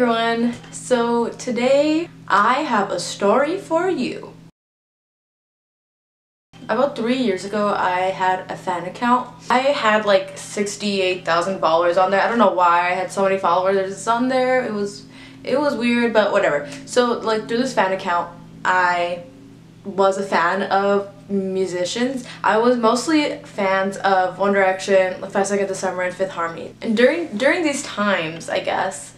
everyone, so today I have a story for you. About 3 years ago I had a fan account. I had like 68,000 followers on there. I don't know why I had so many followers on there. It was weird, but whatever. So like through this fan account I was a fan of musicians. I was mostly fans of One Direction, 5 Seconds of Summer, and Fifth Harmony. And during these times, I guess,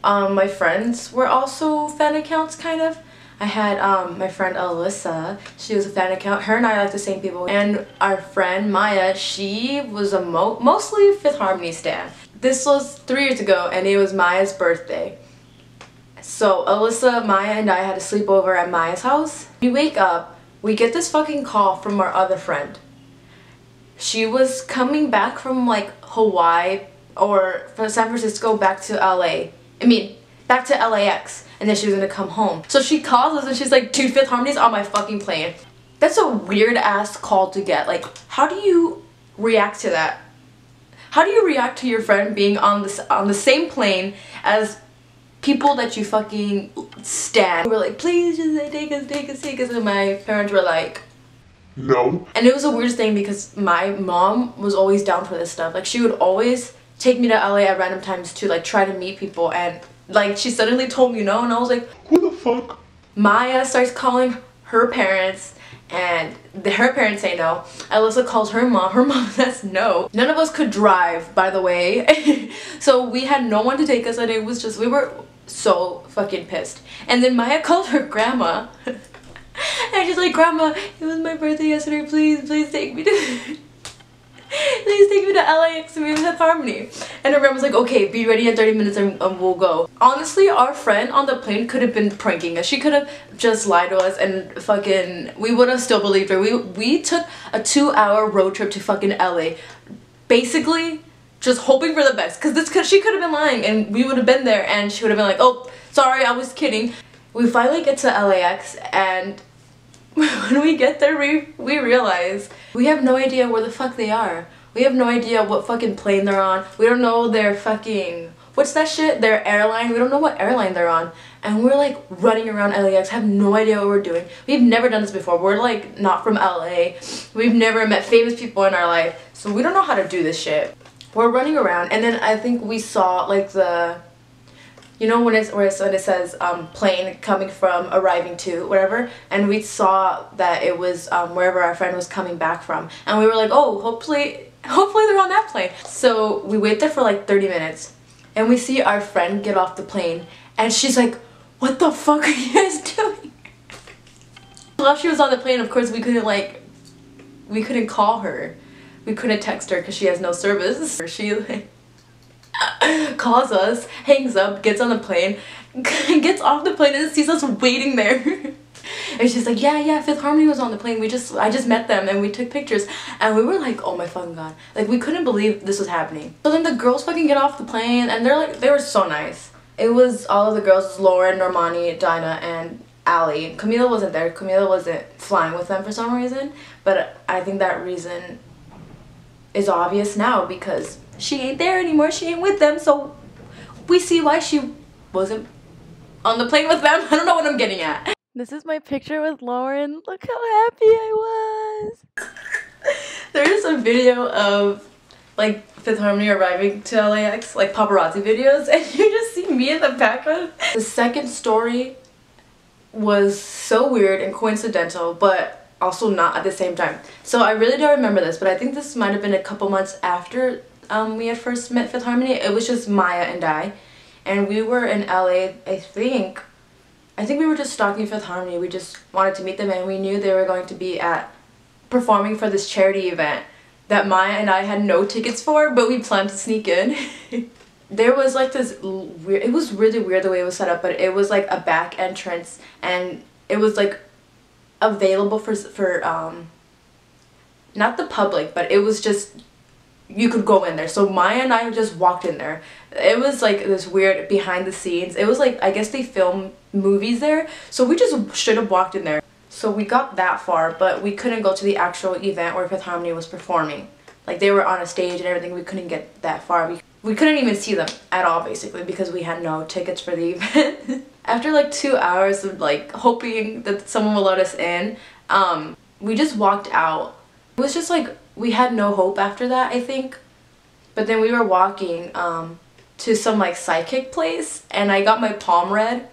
my friends were also fan accounts, kind of. I had my friend Alyssa, she was a fan account. Her and I like the same people. And our friend Maya, she was a mostly Fifth Harmony stan. This was 3 years ago and it was Maya's birthday. So Alyssa, Maya, and I had a sleepover at Maya's house. We wake up, we get this fucking call from our other friend. She was coming back from like Hawaii or from San Francisco back to LA. Back to LAX, and then she was gonna come home. So she calls us and she's like, dude, Fifth Harmony's on my fucking plane. That's a weird ass call to get. Like, how do you react to that? How do you react to your friend being on the same plane as people that you fucking stan? We were like, please just take us, and my parents were like, no. And it was the weirdest thing because my mom was always down for this stuff. Like, she would always take me to LA at random times to like try to meet people, and like she suddenly told me no, and I was like, who the fuck? Maya starts calling her parents and her parents say no. Alyssa calls her mom says no. None of us could drive, by the way. So we had no one to take us, and it was just, we were so fucking pissed. And then Maya called her grandma and she's like, Grandma, it was my birthday yesterday, please take me to please take me to LAX to meet with Fifth Harmony. And her grandma's like, okay, be ready in 30 minutes and we'll go. Honestly, our friend on the plane could have been pranking us. She could have just lied to us and fucking, we would have still believed her. We took a 2-hour road trip to fucking LA. Basically, just hoping for the best. Cause she could have been lying and we would have been there and she would have been like, oh, sorry, I was kidding. We finally get to LAX, and when we get there, we realize we have no idea where the fuck they are. We have no idea what fucking plane they're on. We don't know their fucking, what's that shit? Their airline. We don't know what airline they're on. And we're like running around LAX, have no idea what we're doing. We've never done this before. We're like not from LA. We've never met famous people in our life. So we don't know how to do this shit. We're running around, and then I think we saw like the, you know when it says plane coming from, arriving to, whatever, and we saw that it was wherever our friend was coming back from, and we were like, oh, hopefully they're on that plane. So we wait there for like 30 minutes and we see our friend get off the plane, and she's like, what the fuck are you guys doing? While she was on the plane, of course we couldn't call her, we couldn't text her because she has no service. She like calls us, hangs up, gets on the plane, gets off the plane and sees us waiting there. And she's like, yeah, Fifth Harmony was on the plane. I just met them and we took pictures. And we were like, oh my fucking god. Like, we couldn't believe this was happening. So then the girls fucking get off the plane and they were so nice. It was all of the girls, Lauren, Normani, Dinah, and Allie. Camila wasn't there. Camila wasn't flying with them for some reason. But I think that reason is obvious now because she ain't there anymore, she ain't with them, so we see why she wasn't on the plane with them. I don't know what I'm getting at. This is my picture with Lauren. Look how happy I was. There's a video of like Fifth Harmony arriving to LAX, like paparazzi videos, and you just see me in the background. The second story was so weird and coincidental, but also not at the same time. So I really don't remember this, but I think this might have been a couple months after we had first met Fifth Harmony. It was just Maya and I, and we were in LA. I think we were just stalking Fifth Harmony. We just wanted to meet them, and we knew they were going to be performing for this charity event that Maya and I had no tickets for, but we planned to sneak in. There was like this weird, it was really weird the way it was set up, but it was like a back entrance, and it was like available for not the public, but it was just, you could go in there. So Maya and I just walked in there. It was like this weird behind the scenes. It was like, I guess they film movies there, so we just should have walked in there. So we got that far, but we couldn't go to the actual event where Fifth Harmony was performing. Like, they were on a stage and everything. We couldn't get that far. we couldn't even see them at all basically because we had no tickets for the event. After like 2 hours of like hoping that someone would let us in, we just walked out. It was just like we had no hope after that, I think. But then we were walking to some like psychic place and I got my palm read.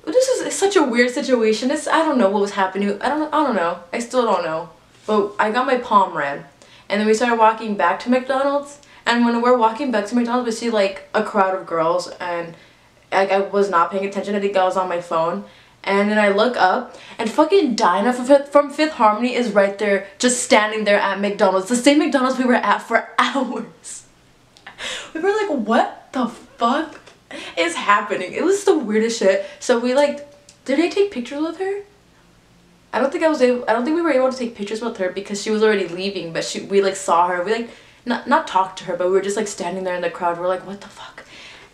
This is such a weird situation. I don't know what was happening. I don't know. I still don't know. But I got my palm read. And then we started walking back to McDonald's. And when we're walking back to McDonald's, we see like a crowd of girls and like I was not paying attention. I think I was on my phone. And then I look up and fucking Dinah from Fifth Harmony is right there just standing there at McDonald's. The same McDonald's we were at for hours. We were like, what the fuck is happening? It was the weirdest shit. So we like, did I take pictures with her? I don't think we were able to take pictures with her because she was already leaving, but we like saw her. We like not talked to her, but we were just like standing there in the crowd. We're like, what the fuck?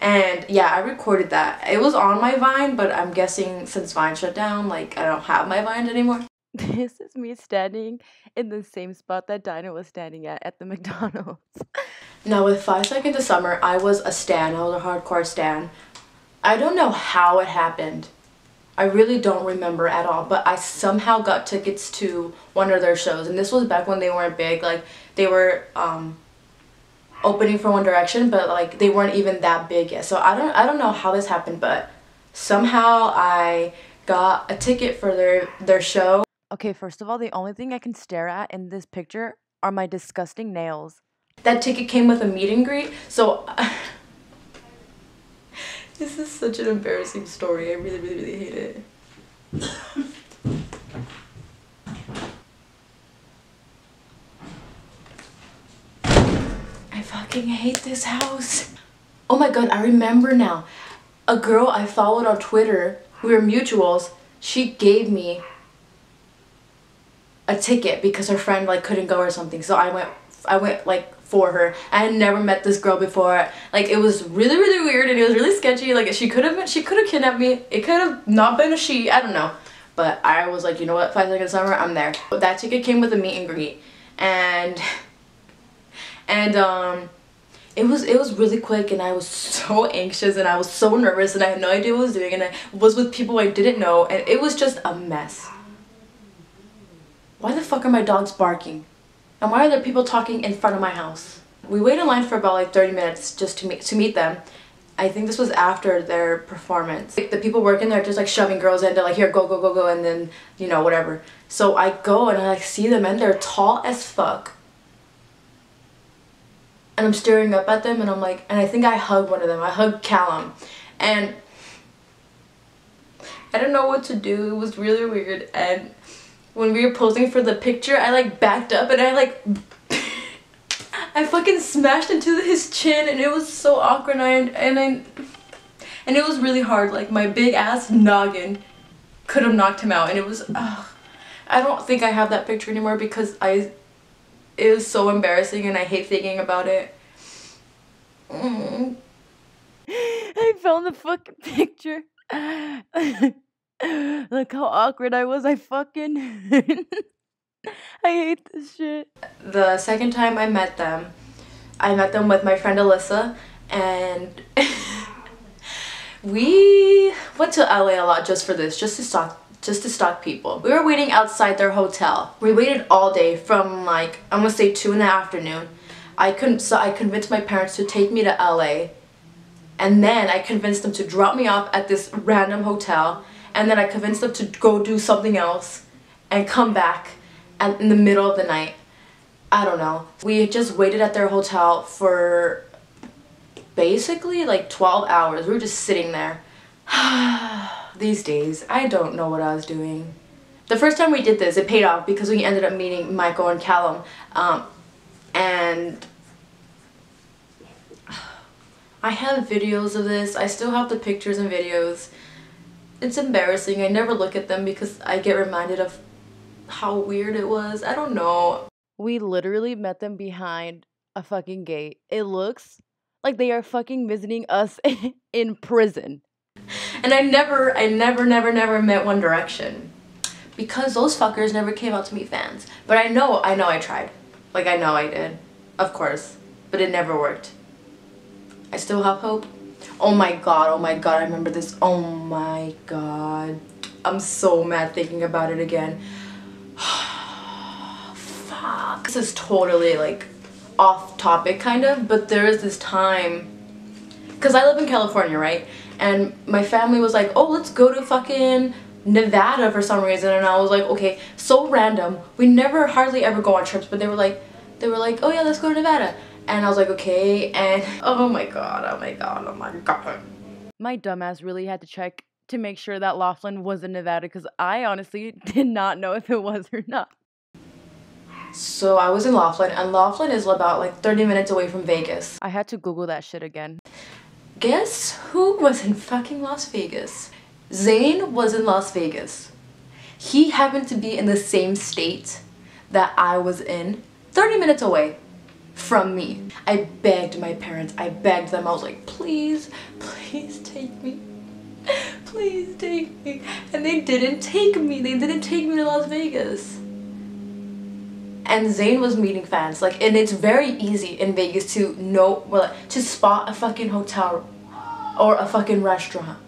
And yeah, I recorded that. It was on my Vine, but I'm guessing since Vine shut down, like I don't have my Vine anymore. This is me standing in the same spot that Dinah was standing at the McDonald's. Now with 5 Seconds of Summer, I was a stan. I was a hardcore stan. I don't know how it happened. I really don't remember at all, but I somehow got tickets to one of their shows, and this was back when they weren't big. Like they were opening for One Direction, but like they weren't even that big yet. So I don't know how this happened, but somehow I got a ticket for their show. Okay, first of all, the only thing I can stare at in this picture are my disgusting nails. That ticket came with a meet and greet, so this is such an embarrassing story. I really, really, really hate it. I fucking hate this house. Oh my god, I remember now. A girl I followed on Twitter, we were mutuals, she gave me a ticket because her friend like couldn't go or something. So I went like for her. I had never met this girl before. Like it was really, really weird and it was really sketchy. Like she could have kidnapped me. It could have not been a she. I don't know. But I was like, you know what, 5 Seconds of Summer, I'm there. But that ticket came with a meet and greet. And it was really quick and I was so anxious and I was so nervous and I had no idea what I was doing and I was with people I didn't know and it was just a mess. Why the fuck are my dogs barking? And why are there people talking in front of my house? We waited in line for about like 30 minutes just to meet them. I think this was after their performance. Like, the people working there just like shoving girls in. They're like, here, go, go, go, go, and then, you know, whatever. So I go and I like see them and they're tall as fuck. And I'm staring up at them and I'm like, and I think I hugged one of them. I hugged Callum. And I don't know what to do. It was really weird. And when we were posing for the picture, I like backed up and I like I fucking smashed into his chin and it was so awkward and it was really hard. Like my big ass noggin could have knocked him out and it was I don't think I have that picture anymore because it was so embarrassing and I hate thinking about it. I found the fucking picture. Look how awkward I was. I hate this shit. The second time I met them with my friend Alyssa and we went to LA a lot just for this, just to stalk people. We were waiting outside their hotel. We waited all day from like, I'm gonna say 2 in the afternoon. I convinced my parents to take me to LA and then I convinced them to drop me off at this random hotel. And then I convinced them to go do something else and come back in the middle of the night. I don't know. We just waited at their hotel for basically like 12 hours. We were just sitting there. These days, I don't know what I was doing. The first time we did this, it paid off because we ended up meeting Michael and Callum. And I have videos of this. I still have the pictures and videos. It's embarrassing. I never look at them because I get reminded of how weird it was. I don't know. We literally met them behind a fucking gate. It looks like they are fucking visiting us in prison. And I never met One Direction because those fuckers never came out to meet fans. But I know I tried. Like I know I did. Of course. But it never worked. I still have hope. Oh my god, I remember this. Oh my god. I'm so mad thinking about it again. Fuck. This is totally like off topic kind of, but there is this time, because I live in California, right? And my family was like, oh, let's go to fucking Nevada for some reason. And I was like, okay, so random. We never hardly ever go on trips, but they were like, oh yeah, let's go to Nevada. And I was like, okay, and oh my god, oh my god, oh my god. My dumbass really had to check to make sure that Laughlin was in Nevada, because I honestly did not know if it was or not. So I was in Laughlin, and Laughlin is about like 30 minutes away from Vegas. I had to Google that shit again. Guess who was in fucking Las Vegas? Zane was in Las Vegas. He happened to be in the same state that I was in, 30 minutes away from me. I begged my parents, I begged them, I was like, please, please take me. Please take me. And they didn't take me. They didn't take me to Las Vegas. And Zane was meeting fans. Like, and it's very easy in Vegas to know, well, to spot a fucking hotel or a fucking restaurant.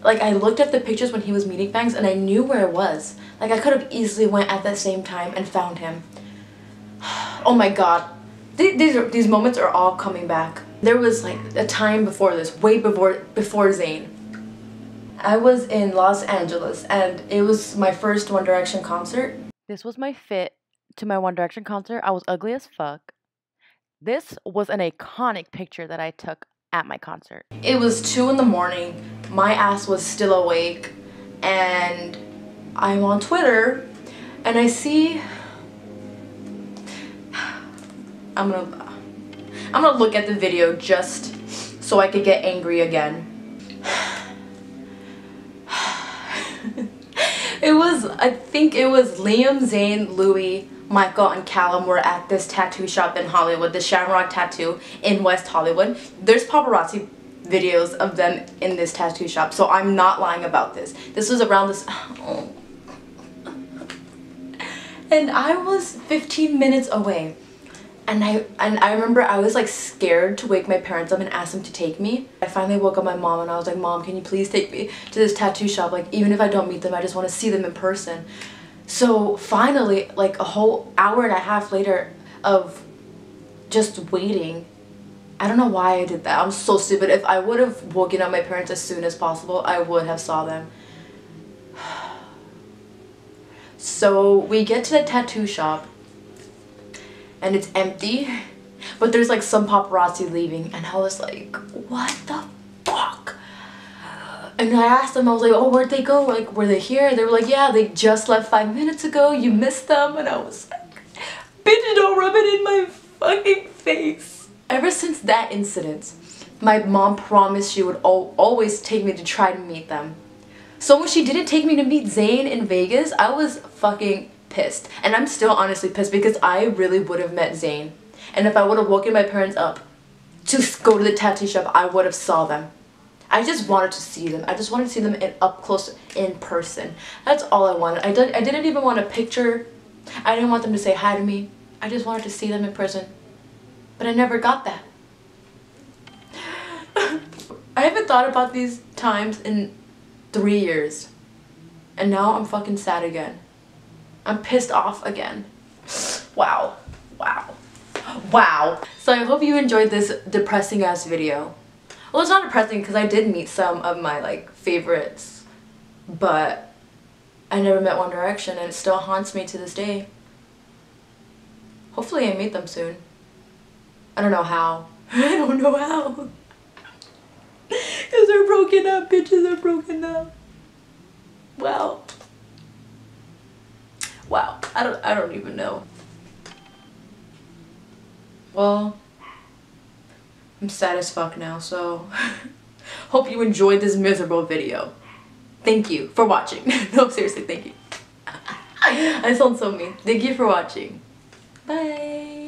Like, I looked at the pictures when he was meeting fans and I knew where it was. Like, I could have easily went at the same time and found him. Oh my god. These moments are all coming back. There was like a time before this, way before Zayn. I was in Los Angeles and it was my first One Direction concert. This was my fit to my One Direction concert. I was ugly as fuck. This was an iconic picture that I took at my concert. It was 2 in the morning. My ass was still awake and I'm on Twitter and I see I'm gonna look at the video just so I could get angry again. I think it was Liam, Zayn, Louis, Michael, and Callum were at this tattoo shop in Hollywood, the Shamrock Tattoo in West Hollywood. There's paparazzi videos of them in this tattoo shop, so I'm not lying about this. This was around this, oh. And I was 15 minutes away. And I remember I was like scared to wake my parents up and ask them to take me. I finally woke up my mom and I was like, Mom, can you please take me to this tattoo shop? Like, even if I don't meet them, I just want to see them in person. So finally, like a whole hour and a half later of just waiting, I don't know why I did that. I'm so stupid. If I would have woken up my parents as soon as possible, I would have saw them. So we get to the tattoo shop. And it's empty, but there's like some paparazzi leaving, and I was like, what the fuck? And I asked them, I was like, oh, where'd they go? Like, were they here? They were like, yeah, they just left 5 minutes ago, you missed them. And I was like, bitch, don't rub it in my fucking face. Ever since that incident, my mom promised she would always take me to try to meet them. So when she didn't take me to meet Zayn in Vegas, I was fucking pissed. And I'm still honestly pissed because I really would have met Zayn. And if I would have woken my parents up to go to the tattoo shop, I would have saw them. I just wanted to see them. I just wanted to see them up close in person. That's all I wanted. I didn't even want a picture. I didn't want them to say hi to me. I just wanted to see them in person. But I never got that. I haven't thought about these times in 3 years. And now I'm fucking sad again. I'm pissed off again. Wow. Wow. Wow. So I hope you enjoyed this depressing ass video. Well, it's not depressing because I did meet some of my like favorites, but I never met One Direction and it still haunts me to this day. Hopefully I meet them soon. I don't know how. I don't know how. Because they're broken up, bitches are broken up. Wow. Wow, I don't even know. Well, I'm sad as fuck now, so hope you enjoyed this miserable video. Thank you for watching. No, seriously, thank you. I sound so mean. Thank you for watching. Bye.